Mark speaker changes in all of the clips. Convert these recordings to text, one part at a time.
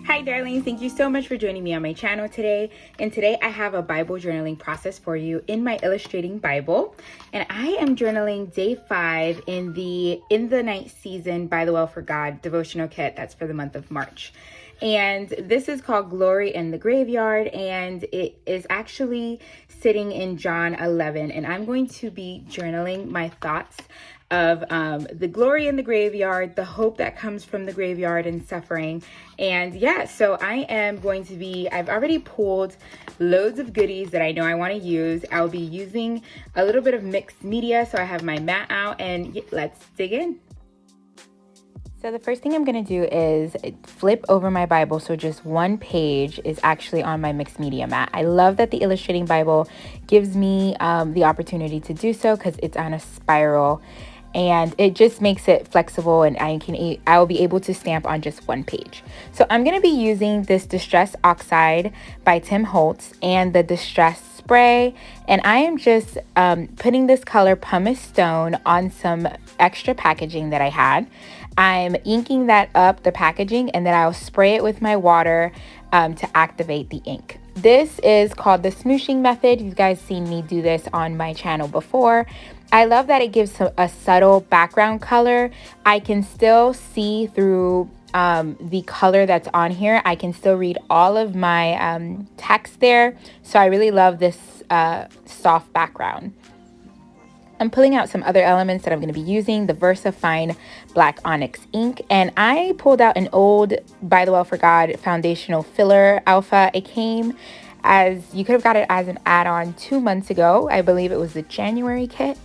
Speaker 1: Hi darlings, thank you so much for joining me on my channel today. And today I have a Bible journaling process for you in my illustrating Bible. And I am journaling day 5 in the Night Season by the Well for God devotional kit that's for the month of March. And this is called Glory in the Graveyard, and it is actually sitting in John 11. And I'm going to be journaling my thoughts of the glory in the graveyard, the hope that comes from the graveyard and suffering. And yeah, so I am going to be, I've already pulled loads of goodies that I know I want to use. I'll be using a little bit of mixed media. So I have my mat out, and let's dig in. So the first thing I'm going to do is flip over my Bible so just one page is actually on my mixed media mat. I love that the Illustrating Bible gives me the opportunity to do so because it's on a spiral, and it just makes it flexible, and I will be able to stamp on just one page. So I'm going to be using this Distress Oxide by Tim Holtz and the Distress Spray, and I am just putting this color Pumice Stone on some extra packaging that I had. I'm inking that up, the packaging, and then I'll spray it with my water to activate the ink. This is called the smooshing method. You guys seen me do this on my channel before. I love that it gives a subtle background color. I can still see through the color that's on here. I can still read all of my text there. So I really love this soft background. I'm pulling out some other elements that I'm going to be using, the VersaFine Black Onyx ink, and I pulled out an old ByTheWell4God foundational filler alpha. It came as, you could have got it as an add-on 2 months ago. I believe it was the January kit.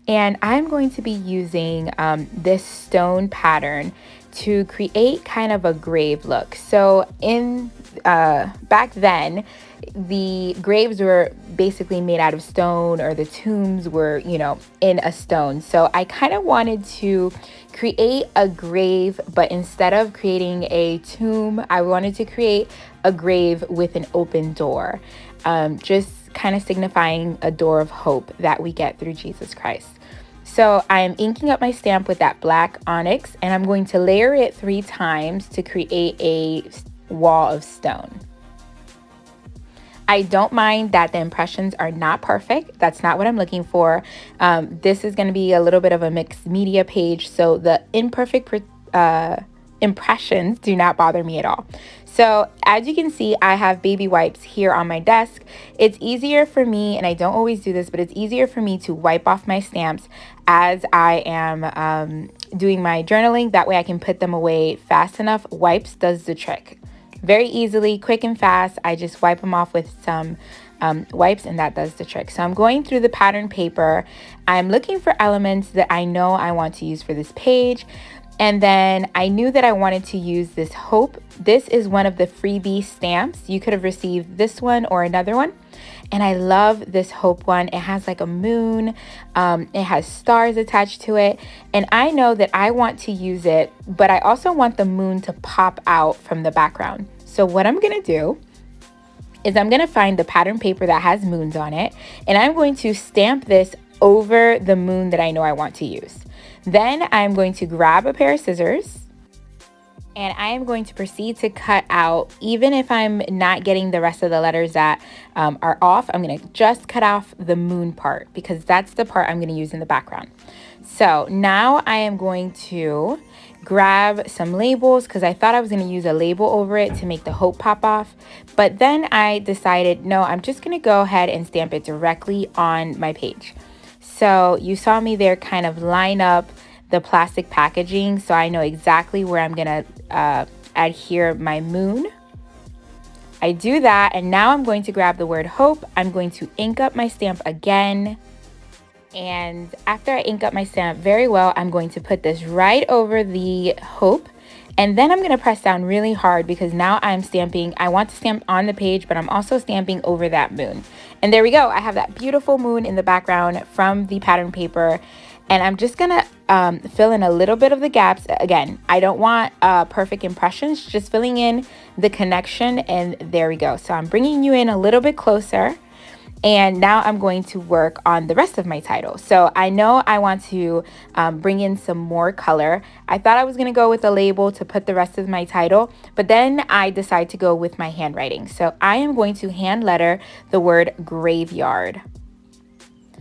Speaker 1: And I'm going to be using this stone pattern to create kind of a grave look. So in back then, the graves were basically made out of stone, or the tombs were, in a stone. So I kind of wanted to create a grave, but instead of creating a tomb, I wanted to create a grave with an open door, just kind of signifying a door of hope that we get through Jesus Christ. So I'm inking up my stamp with that black onyx, and I'm going to layer it 3 times to create a wall of stone. I don't mind that the impressions are not perfect. That's not what I'm looking for. This is going to be a little bit of a mixed media page, so the imperfect impressions do not bother me at all. So as you can see, I have baby wipes here on my desk. It's easier for me, and I don't always do this, but it's easier for me to wipe off my stamps as I am doing my journaling. That way I can put them away fast enough. Wipes does the trick. Very easily, quick and fast. I just wipe them off with some wipes, and that does the trick. So I'm going through the pattern paper. I'm looking for elements that I know I want to use for this page. And then I knew that I wanted to use this hope. This is one of the freebie stamps. You could have received this one or another one. And I love this hope one. It has like a moon. It has stars attached to it. And I know that I want to use it, but I also want the moon to pop out from the background. So what I'm going to do is I'm going to find the pattern paper that has moons on it, and I'm going to stamp this over the moon that I know I want to use. Then I'm going to grab a pair of scissors, and I am going to proceed to cut out, even if I'm not getting the rest of the letters that are off, I'm going to just cut off the moon part, because that's the part I'm going to use in the background. So now I am going to grab some labels, because I thought I was going to use a label over it to make the hope pop off. But then I decided, no, I'm just going to go ahead and stamp it directly on my page. So you saw me there kind of line up the plastic packaging, so I know exactly where I'm going to adhere my moon. I do that, and now I'm going to grab the word hope. I'm going to ink up my stamp again. And after I ink up my stamp very well, I'm going to put this right over the hope. And then I'm going to press down really hard, because now I'm stamping. I want to stamp on the page, but I'm also stamping over that moon. And there we go. I have that beautiful moon in the background from the pattern paper. And I'm just going to fill in a little bit of the gaps. Again, I don't want perfect impressions, just filling in the connection. And there we go. So I'm bringing you in a little bit closer. And now I'm going to work on the rest of my title. So I know I want to bring in some more color. I thought I was going to go with a label to put the rest of my title, but then I decided to go with my handwriting. So I am going to hand letter the word graveyard.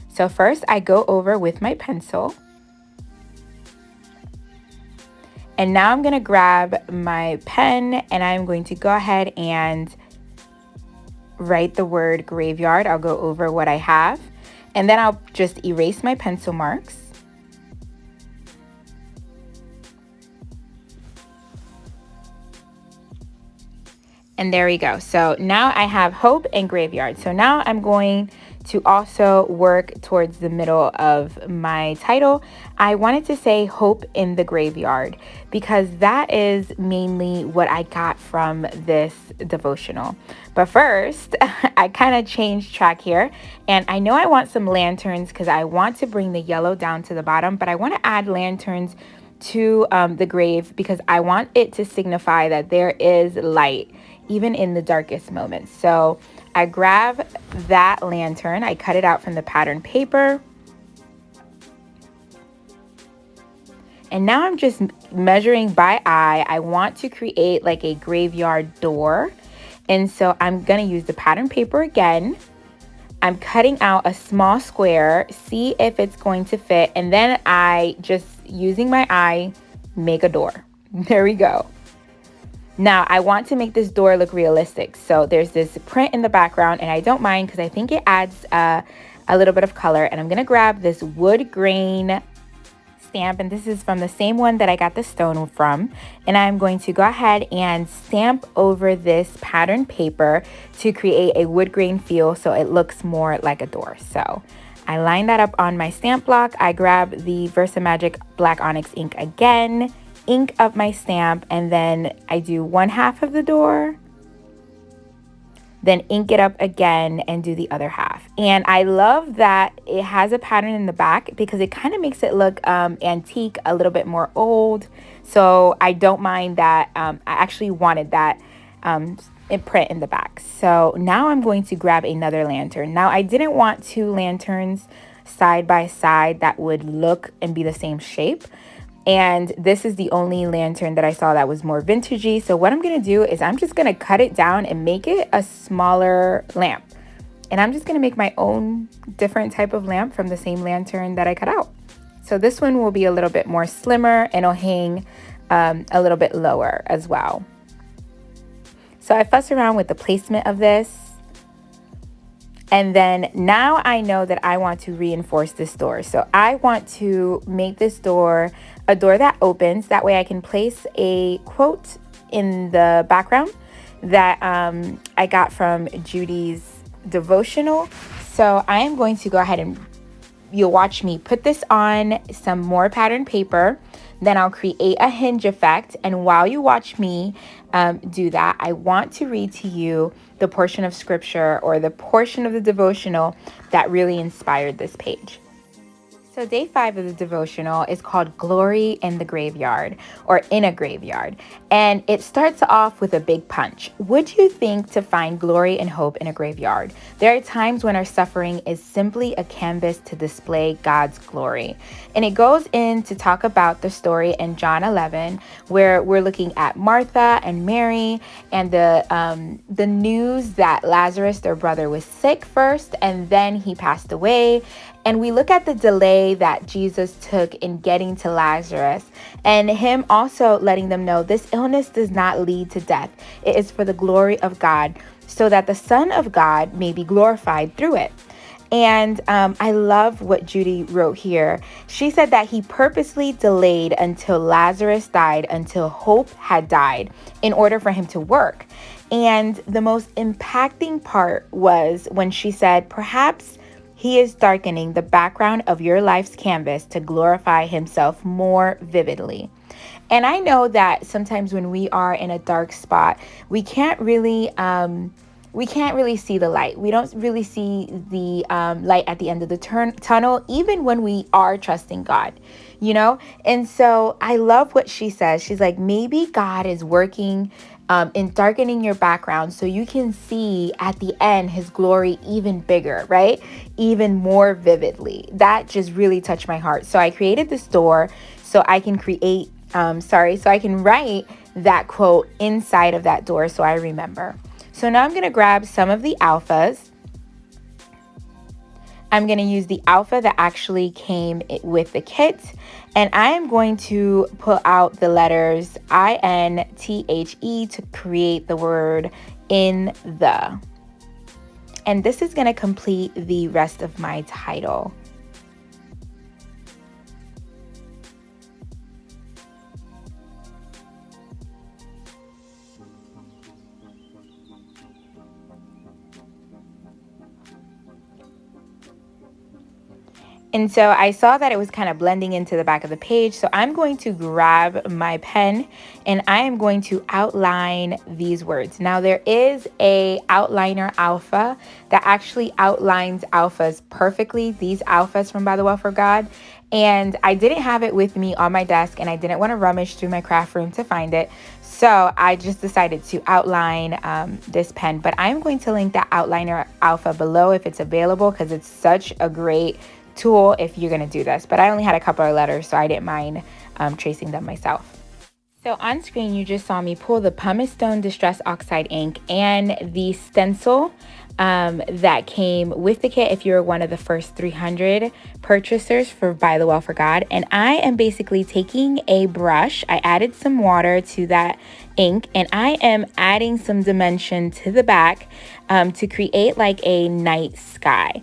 Speaker 1: So first I go over with my pencil. And now I'm going to grab my pen and I'm going to go ahead and write the word graveyard. I'll go over what I have and then I'll just erase my pencil marks. And there we go. So now I have hope and graveyard. So now I'm going to also work towards the middle of my title. I wanted to say hope in the graveyard because that is mainly what I got from this devotional. But first, I kind of changed track here, and I know I want some lanterns because I want to bring the yellow down to the bottom, but I want to add lanterns to the grave because I want it to signify that there is light even in the darkest moments. So I grab that lantern, I cut it out from the pattern paper, and now I'm just measuring by eye. I want to create like a graveyard door, and so I'm gonna use the pattern paper again. I'm cutting out a small square, see if it's going to fit, and then I just, using my eye, make a door. There we go. Now I want to make this door look realistic. So there's this print in the background and I don't mind because I think it adds a little bit of color. And I'm gonna grab this wood grain stamp, and this is from the same one that I got the stone from. And I'm going to go ahead and stamp over this pattern paper to create a wood grain feel so it looks more like a door. So I line that up on my stamp block. I grab the Versamagic Black Onyx ink again, ink up my stamp, and then I do one half of the door, then ink it up again and do the other half. And I love that it has a pattern in the back because it kind of makes it look antique, a little bit more old. So I don't mind that. I actually wanted that print in the back. So now I'm going to grab another lantern. Now I didn't want two lanterns side by side that would look and be the same shape. And this is the only lantern that I saw that was more vintagey. So what I'm going to do is I'm just going to cut it down and make it a smaller lamp. And I'm just going to make my own different type of lamp from the same lantern that I cut out. So this one will be a little bit more slimmer and it'll hang a little bit lower as well. So I fuss around with the placement of this. And then now I know that I want to reinforce this door. So I want to make this door a door that opens. That way I can place a quote in the background that I got from Judy's devotional. So I am going to go ahead and you'll watch me put this on some more pattern paper. Then I'll create a hinge effect. And while you watch me do that, I want to read to you the portion of scripture or the portion of the devotional that really inspired this page. So day 5 of the devotional is called Glory in the Graveyard, or In a Graveyard. And it starts off with a big punch. Would you think to find glory and hope in a graveyard? There are times when our suffering is simply a canvas to display God's glory. And it goes in to talk about the story in John 11, where we're looking at Martha and Mary and the news that Lazarus, their brother, was sick first, and then he passed away. And we look at the delay that Jesus took in getting to Lazarus and him also letting them know this illness does not lead to death. It is for the glory of God, so that the Son of God may be glorified through it. And I love what Judy wrote here. She said that he purposely delayed until Lazarus died, until hope had died, in order for him to work. And the most impacting part was when she said, perhaps he is darkening the background of your life's canvas to glorify himself more vividly. And I know that sometimes when we are in a dark spot, we can't really see the light. We don't really see the light at the end of the tunnel, even when we are trusting God, you know? And so I love what she says. She's like, maybe God is working in darkening your background so you can see at the end his glory even bigger, right? Even more vividly. That just really touched my heart. So I created this door so I can so I can write that quote inside of that door so I remember. So now I'm going to grab some of the alphas. I'm going to use the alpha that actually came with the kit, and I am going to put out the letters INTHE to create the word in the. And this is going to complete the rest of my title. And so I saw that it was kind of blending into the back of the page. So I'm going to grab my pen and I am going to outline these words. Now there is a outliner alpha that actually outlines alphas perfectly. These alphas from ByTheWell4God. And I didn't have it with me on my desk and I didn't want to rummage through my craft room to find it. So I just decided to outline this pen. But I'm going to link that outliner alpha below if it's available because it's such a great tool if you're going to do this. But I only had a couple of letters, so I didn't mind tracing them myself. So on screen, you just saw me pull the Pumice Stone Distress Oxide ink and the stencil that came with the kit if you're one of the first 300 purchasers for ByTheWell4God. And I am basically taking a brush. I added some water to that ink and I am adding some dimension to the back to create like a night sky.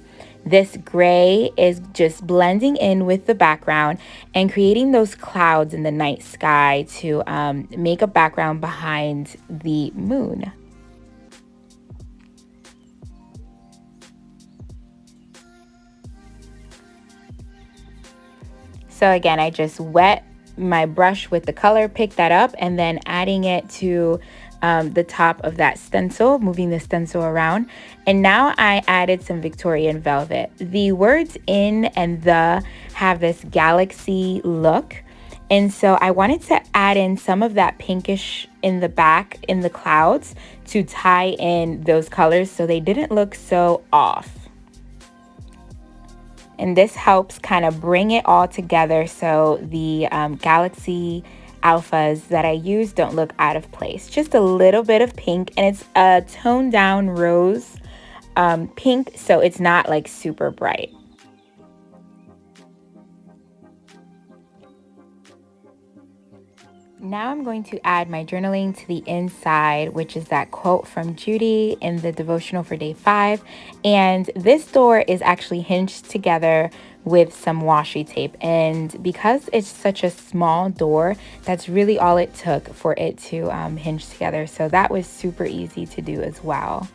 Speaker 1: This gray is just blending in with the background and creating those clouds in the night sky to make a background behind the moon. So again, I just wet my brush with the color, pick that up, and then adding it to the top of that stencil, moving the stencil around. And now I added some Victorian velvet. The words in and the have this galaxy look. And so I wanted to add in some of that pinkish in the back in the clouds to tie in those colors so they didn't look so off. And this helps kind of bring it all together so the galaxy alphas that I use don't look out of place. Just a little bit of pink, and it's a toned down rose pink, so it's not like super bright. Now I'm going to add my journaling to the inside, which is that quote from Judy in the devotional for day 5. And this door is actually hinged together with some washi tape. And because it's such a small door, that's really all it took for it to hinge together. So that was super easy to do as well.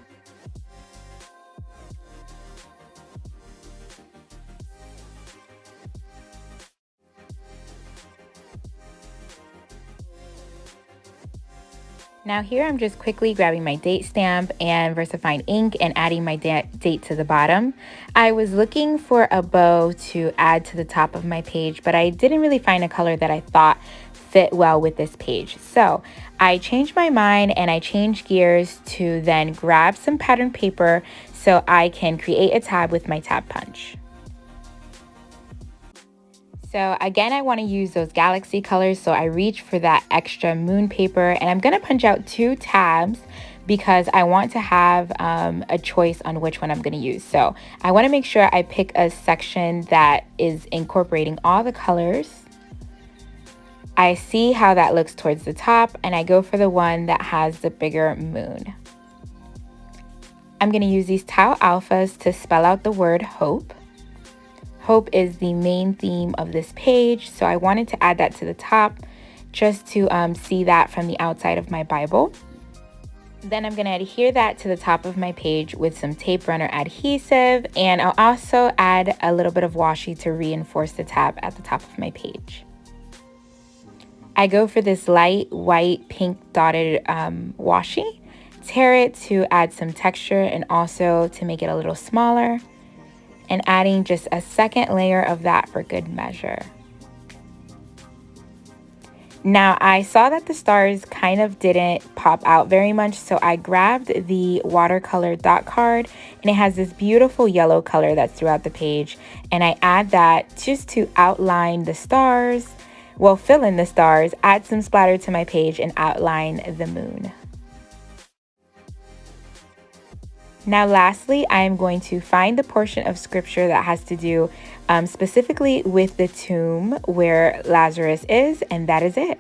Speaker 1: Now here I'm just quickly grabbing my date stamp and VersaFine ink and adding my date to the bottom. I was looking for a bow to add to the top of my page, but I didn't really find a color that I thought fit well with this page. So I changed my mind and I changed gears to then grab some pattern paper so I can create a tab with my tab punch. So again, I want to use those galaxy colors, so I reach for that extra moon paper, and I'm going to punch out 2 tabs because I want to have a choice on which one I'm going to use. So I want to make sure I pick a section that is incorporating all the colors. I see how that looks towards the top, and I go for the one that has the bigger moon. I'm going to use these tau alphas to spell out the word hope. Hope is the main theme of this page, so I wanted to add that to the top just to see that from the outside of my Bible. Then I'm going to adhere that to the top of my page with some tape runner adhesive, and I'll also add a little bit of washi to reinforce the tab at the top of my page. I go for this light white pink dotted washi, tear it to add some texture and also to make it a little smaller, and adding just a second layer of that for good measure. Now, I saw that the stars kind of didn't pop out very much, so I grabbed the watercolor dot card, and it has this beautiful yellow color that's throughout the page, and I add that just to outline the stars, well, fill in the stars, add some splatter to my page, and outline the moon. Now, lastly, I am going to find the portion of scripture that has to do specifically with the tomb where Lazarus is, and that is it.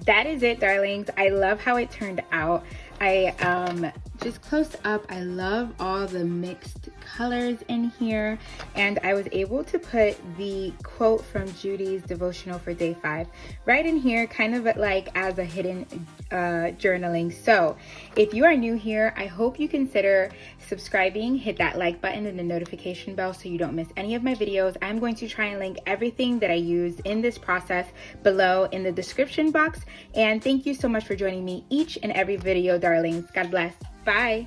Speaker 1: That is it, darlings. I love how it turned out. I just close up, I love all the mixed colors in here, and I was able to put the quote from Judy's devotional for day 5 right in here, kind of like as a hidden journaling. So if you are new here, I hope you consider subscribing, hit that like button and the notification bell so you don't miss any of my videos. I'm going to try and link everything that I use in this process below in the description box. And thank you so much for joining me each and every video, darlings. God bless. Bye.